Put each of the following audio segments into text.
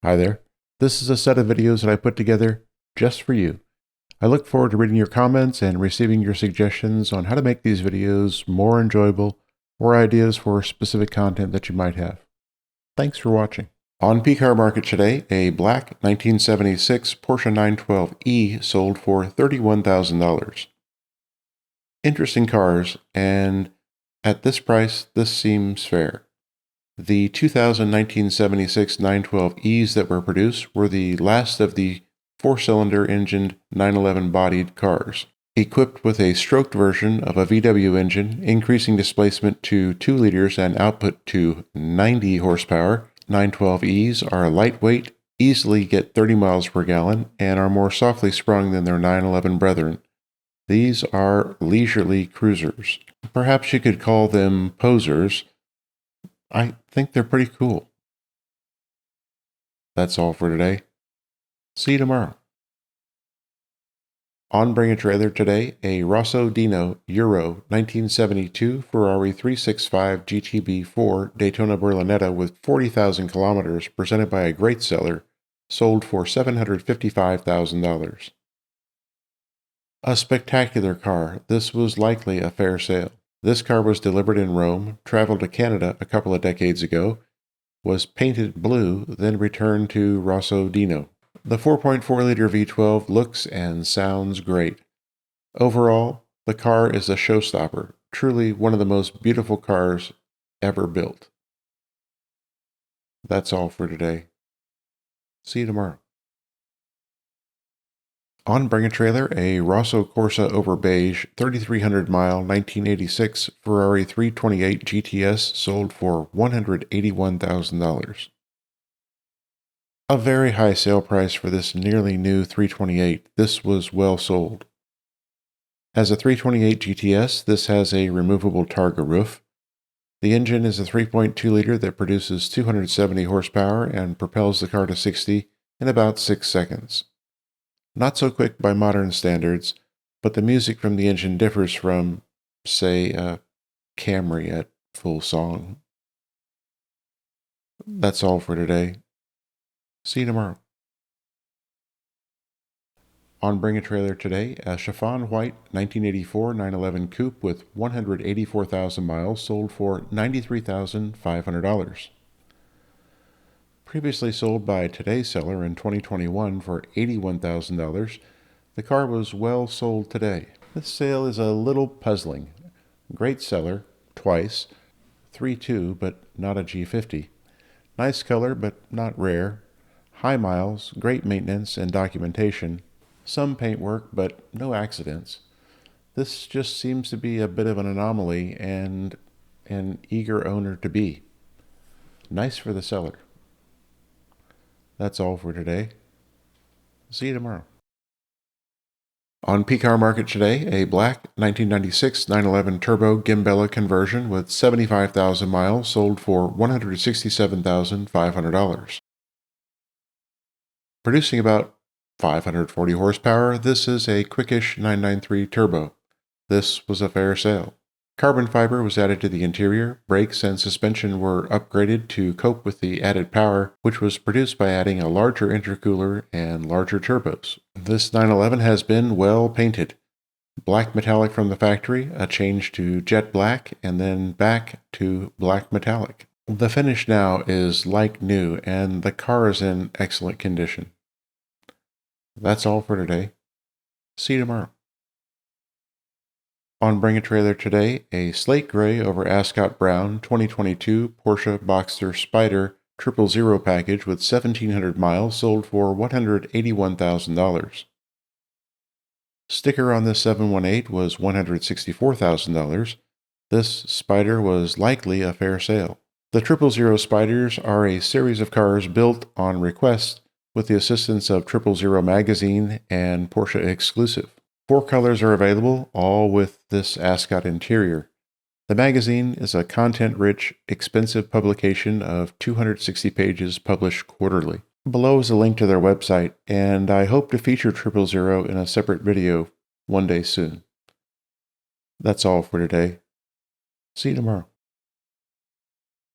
Hi there. This is a set of videos that I put together just for you. I look forward to reading your comments and receiving your suggestions on how to make these videos more enjoyable or ideas for specific content that you might have. Thanks for watching. On P-Car Market today, a black 1976 Porsche 912e sold for $31,000. Interesting cars, and at this price, this seems fair. The 1976 912Es that were produced were the last of the four-cylinder engined 911 bodied cars. Equipped with a stroked version of a VW engine, increasing displacement to 2 liters and output to 90 horsepower, 912Es are lightweight, easily get 30 miles per gallon, and are more softly sprung than their 911 brethren. These are leisurely cruisers. Perhaps you could call them posers. I think they're pretty cool. That's all for today. See you tomorrow. On Bring a Trailer today, a Rosso Dino Euro 1972 Ferrari 365 GTB4 Daytona Berlinetta with 40,000 kilometers presented by a great seller, sold for $755,000. A spectacular car. This was likely a fair sale. This car was delivered in Rome, traveled to Canada a couple of decades ago, was painted blue, then returned to Rosso Dino. The 4.4-liter V12 looks and sounds great. Overall, the car is a showstopper, truly one of the most beautiful cars ever built. That's all for today. See you tomorrow. On Bring a Trailer, a Rosso Corsa over beige 3,300-mile 1986 Ferrari 328 GTS sold for $181,000. A very high sale price for this nearly new 328. This was well sold. As a 328 GTS, this has a removable Targa roof. The engine is a 3.2-liter that produces 270 horsepower and propels the car to 60 in about 6 seconds. Not so quick by modern standards, but the music from the engine differs from, say, a Camry at full song. That's all for today. See you tomorrow. On Bring a Trailer today, a chiffon white 1984 911 coupe with 184,000 miles sold for $93,500. Previously sold by today's seller in 2021 for $81,000, the car was well sold today. This sale is a little puzzling. Great seller, twice, 3.2 but not a G50. Nice color but not rare. High miles, great maintenance and documentation. Some paintwork but no accidents. This just seems to be a bit of an anomaly and an eager owner to be. Nice for the seller. That's all for today. See you tomorrow. On P-Car Market today, a black 1996 911 Turbo Gimbella conversion with 75,000 miles sold for $167,500. Producing about 540 horsepower, this is a quickish 993 Turbo. This was a fair sale. Carbon fiber was added to the interior, brakes and suspension were upgraded to cope with the added power, which was produced by adding a larger intercooler and larger turbos. This 911 has been well painted. Black metallic from the factory, a change to jet black, and then back to black metallic. The finish now is like new, and the car is in excellent condition. That's all for today. See you tomorrow. On Bring a Trailer today, a slate gray over ascot brown 2022 Porsche Boxster Spyder 000 package with 1,700 miles sold for $181,000. Sticker on this 718 was $164,000. This Spyder was likely a fair sale. The 000 Spyders are a series of cars built on request with the assistance of 000 Magazine and Porsche Exclusive. 4 colors are available, all with this ascot interior. The magazine is a content-rich, expensive publication of 260 pages published quarterly. Below is a link to their website, and I hope to feature 000 in a separate video one day soon. That's all for today. See you tomorrow.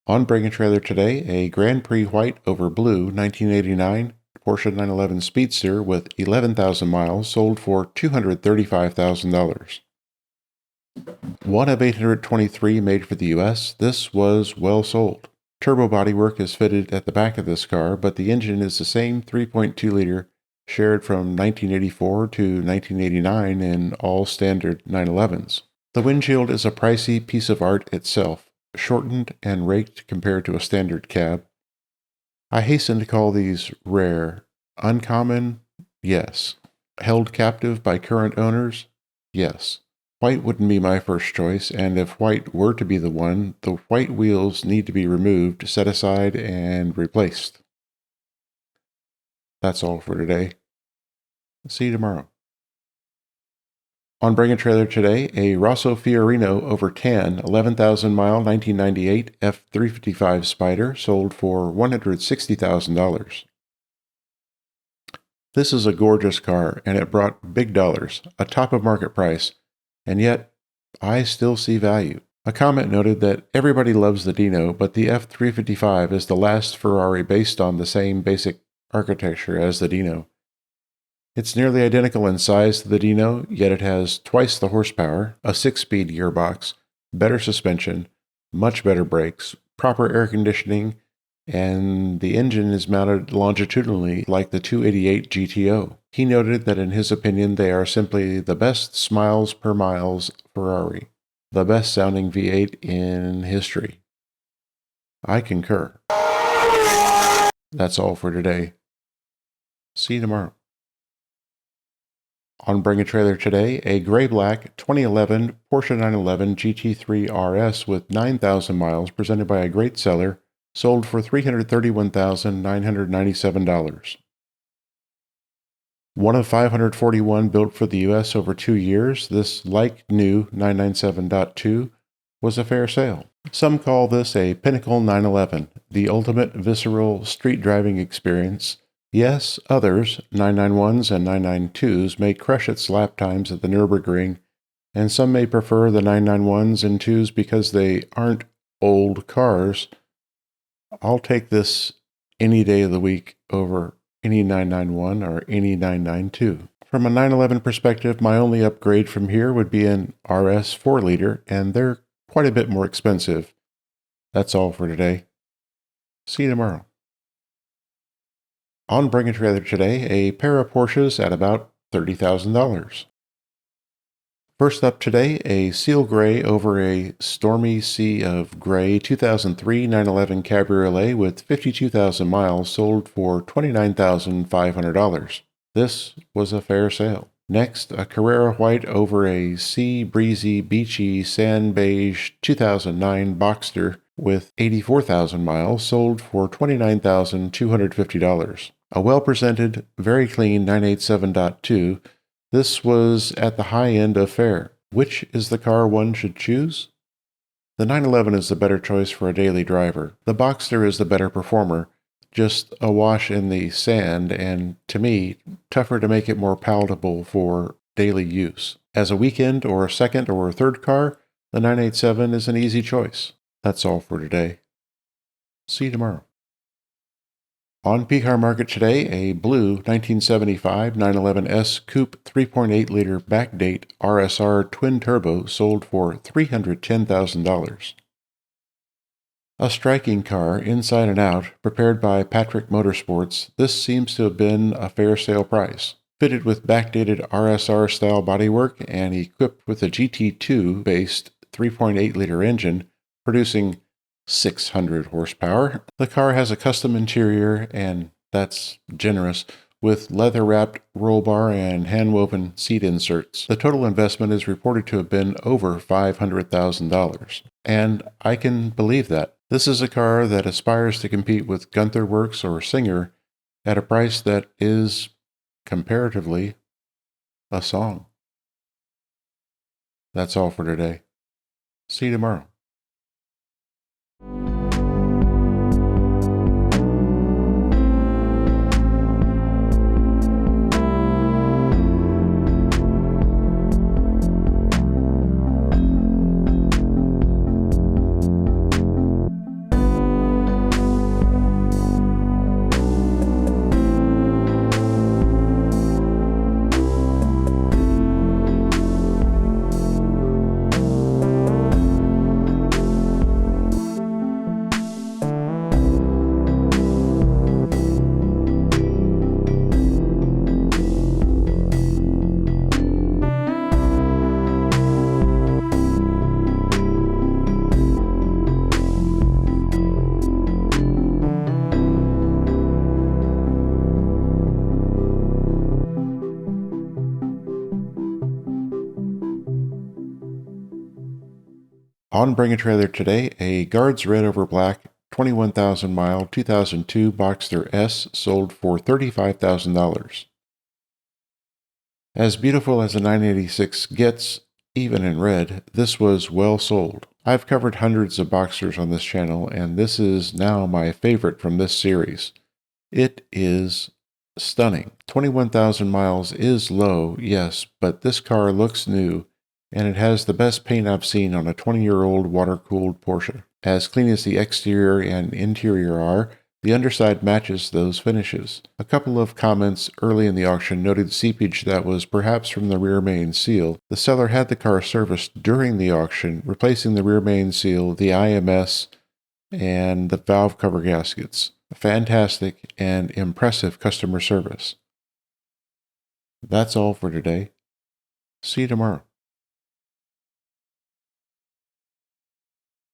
On Bring a Trailer today, a Grand Prix White over Blue 1989 Porsche 911 Speedster with 11,000 miles sold for $235,000. One of 823 made for the US, this was well sold. Turbo bodywork is fitted at the back of this car, but the engine is the same 3.2-liter shared from 1984 to 1989 in all standard 911s. The windshield is a pricey piece of art itself, shortened and raked compared to a standard cab. I hasten to call these rare. Uncommon? Yes. Held captive by current owners? Yes. White wouldn't be my first choice, and if white were to be the one, the white wheels need to be removed, set aside, and replaced. That's all for today. See you tomorrow. On Bring a Trailer today, a Rosso Fiorino over tan 11,000-mile 1998 F355 Spider sold for $160,000. This is a gorgeous car, and it brought big dollars, a top of market price, and yet I still see value. A comment noted that everybody loves the Dino, but the F355 is the last Ferrari based on the same basic architecture as the Dino. It's nearly identical in size to the Dino, yet it has twice the horsepower, a 6-speed gearbox, better suspension, much better brakes, proper air conditioning, and the engine is mounted longitudinally like the 288 GTO. He noted that in his opinion they are simply the best smiles per miles Ferrari, the best sounding V8 in history. I concur. That's all for today. See you tomorrow. On Bring a Trailer today, a gray-black 2011 Porsche 911 GT3 RS with 9,000 miles presented by a great seller sold for $331,997. One of 541 built for the US over 2 years, this like-new 997.2 was a fair sale. Some call this a pinnacle 911, the ultimate visceral street driving experience. Yes, others, 991s and 992s, may crush its lap times at the Nürburgring, and some may prefer the 991s and 2s because they aren't old cars. I'll take this any day of the week over any 991 or any 992. From a 911 perspective, my only upgrade from here would be an RS 4-liter, and they're quite a bit more expensive. That's all for today. See you tomorrow. On Bring a Trailer today, a pair of Porsches at about $30,000. First up today, a seal gray over a stormy sea of gray 2003 911 Cabriolet with 52,000 miles sold for $29,500. This was a fair sale. Next, a Carrera white over a sea breezy beachy sand beige 2009 Boxster with 84,000 miles sold for $29,250. A well-presented, very clean 987.2. This was at the high end of fair. Which is the car one should choose? The 911 is the better choice for a daily driver. The Boxster is the better performer, just awash in the sand and, to me, tougher to make it more palatable for daily use. As a weekend or a second or a third car, the 987 is an easy choice. That's all for today. See you tomorrow. On P-Car Market today, a blue 1975 911S Coupe 3.8-liter backdate RSR twin-turbo sold for $310,000. A striking car, inside and out, prepared by Patrick Motorsports, this seems to have been a fair sale price. Fitted with backdated RSR-style bodywork and equipped with a GT2-based 3.8-liter engine, producing 600 horsepower. The car has a custom interior, and that's generous, with leather-wrapped roll bar and hand-woven seat inserts. The total investment is reported to have been over $500,000. And I can believe that. This is a car that aspires to compete with Gunther Works or Singer at a price that is, comparatively, a song. That's all for today. See you tomorrow. On Bring a Trailer today, a Guards Red Over Black 21,000 mile 2002 Boxster S sold for $35,000. As beautiful as a 986 gets, even in red, this was well sold. I've covered hundreds of Boxsters on this channel, and this is now my favorite from this series. It is stunning. 21,000 miles is low, yes, but this car looks new, and it has the best paint I've seen on a 20-year-old water-cooled Porsche. As clean as the exterior and interior are, the underside matches those finishes. A couple of comments early in the auction noted seepage that was perhaps from the rear main seal. The seller had the car serviced during the auction, replacing the rear main seal, the IMS, and the valve cover gaskets. Fantastic and impressive customer service. That's all for today. See you tomorrow.